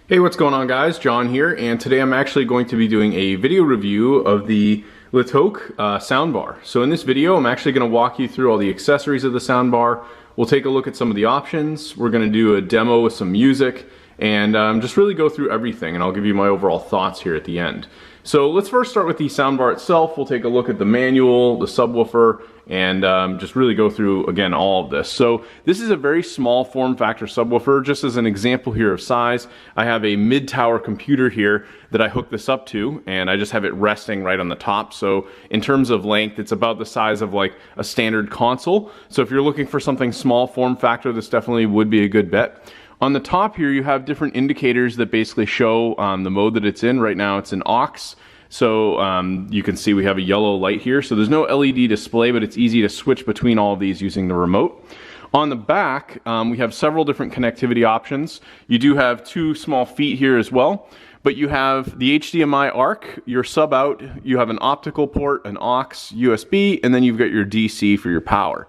Hey, what's going on guys? John here, and today I'm actually going to be doing a video review of the Littoak soundbar. So in this video, I'm actually going to walk you through all the accessories of the soundbar. We'll take a look at some of the options. We're going to do a demo with some music, and just really go through everything, and I'll give you my overall thoughts here at the end. So let's first start with the soundbar itself. We'll take a look at the manual, the subwoofer, and just really go through, again, all of this. So this is a very small form factor subwoofer. Just as an example here of size, I have a mid-tower computer here that I hook this up to, and I just have it resting right on the top. So in terms of length, it's about the size of like a standard console. So if you're looking for something small form factor, this definitely would be a good bet. On the top here, you have different indicators that basically show the mode that it's in. Right now it's in aux. So you can see we have a yellow light here. So there's no LED display, but it's easy to switch between all of these using the remote. On the back, we have several different connectivity options. You do have two small feet here as well, but you have the HDMI ARC, your sub out, you have an optical port, an aux, USB, and then you've got your DC for your power.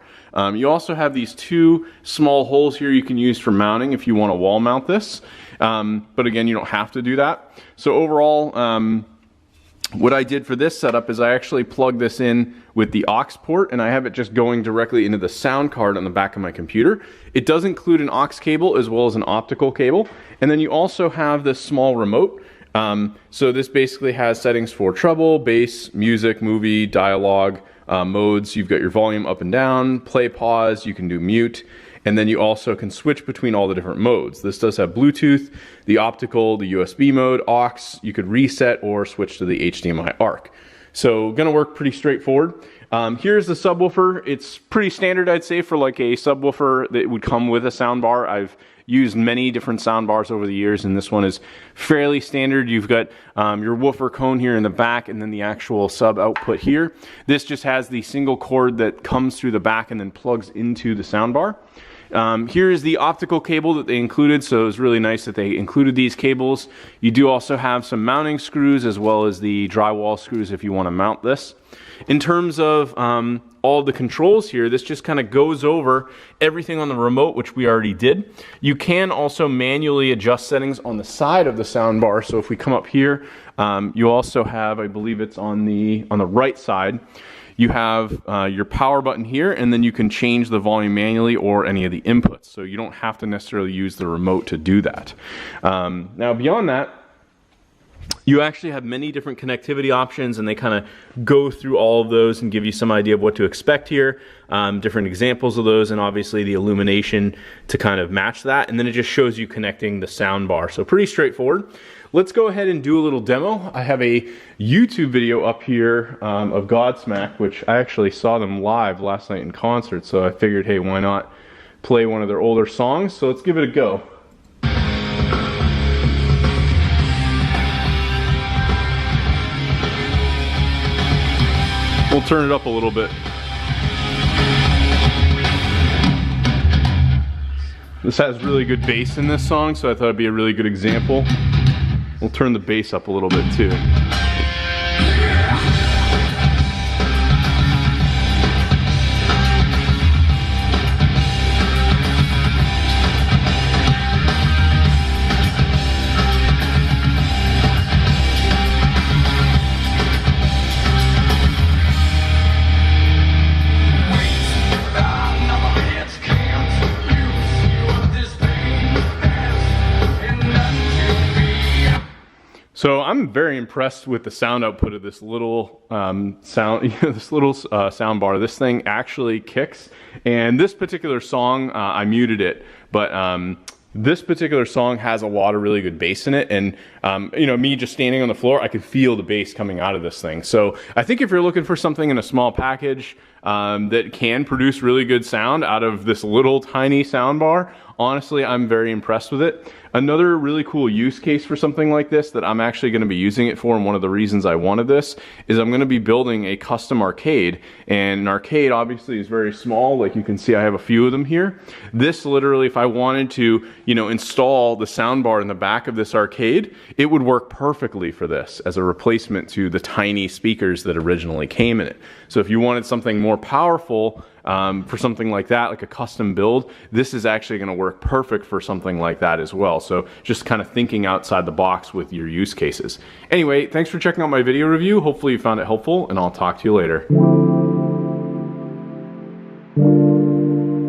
You also have these two small holes here you can use for mounting if you want to wall mount this. But again, you don't have to do that. So overall, what I did for this setup is I actually plugged this in with the aux port, and I have it just going directly into the sound card on the back of my computer. It does include an aux cable as well as an optical cable. And then you also have this small remote. So this basically has settings for treble, bass, music, movie, dialogue, modes. You've got your volume up and down, play, pause, you can do mute, and then you also can switch between all the different modes. This does have Bluetooth, the optical, the USB mode, aux. You could reset or switch to the HDMI ARC. So gonna work pretty straightforward. Here's the subwoofer. It's pretty standard, I'd say, for like a subwoofer that would come with a soundbar. I've used many different soundbars over the years, and this one is fairly standard. You've got your woofer cone here in the back, and then the actual sub output here. This just has the single cord that comes through the back and then plugs into the soundbar. Here is the optical cable that they included, so it was really nice that they included these cables. You do also have some mounting screws as well as the drywall screws if you want to mount this. In terms of all the controls here, this just kind of goes over everything on the remote, which we already did. You can also manually adjust settings on the side of the soundbar. So if we come up here, you also have, I believe it's on the right side, you have your power button here, and then you can change the volume manually or any of the inputs. So you don't have to necessarily use the remote to do that. Now beyond that, you actually have many different connectivity options, and they kind of go through all of those and give you some idea of what to expect here, different examples of those, and obviously the illumination to kind of match that. And then it just shows you connecting the sound bar. So pretty straightforward. Let's go ahead and do a little demo. I have a YouTube video up here of Godsmack, which I actually saw them live last night in concert. So I figured, hey, why not play one of their older songs? So let's give it a go. We'll turn it up a little bit. This has really good bass in this song, so I thought it'd be a really good example. We'll turn the bass up a little bit too. So I'm very impressed with the sound output of this little sound bar. This thing actually kicks, and this particular song, I muted it, but this particular song has a lot of really good bass in it, and you know, me just standing on the floor, I could feel the bass coming out of this thing. So I think if you're looking for something in a small package that can produce really good sound out of this little tiny sound bar, honestly, I'm very impressed with it. Another really cool use case for something like this that I'm actually going to be using it for, and one of the reasons I wanted this, is I'm going to be building a custom arcade. And an arcade obviously is very small, like you can see I have a few of them here. This literally, if I wanted to, you know, install the soundbar in the back of this arcade, it would work perfectly for this as a replacement to the tiny speakers that originally came in it. So if you wanted something more powerful, for something like that, like a custom build, this is actually going to work perfect for something like that as well. So just kind of thinking outside the box with your use cases. Anyway, thanks for checking out my video review. Hopefully you found it helpful, and I'll talk to you later.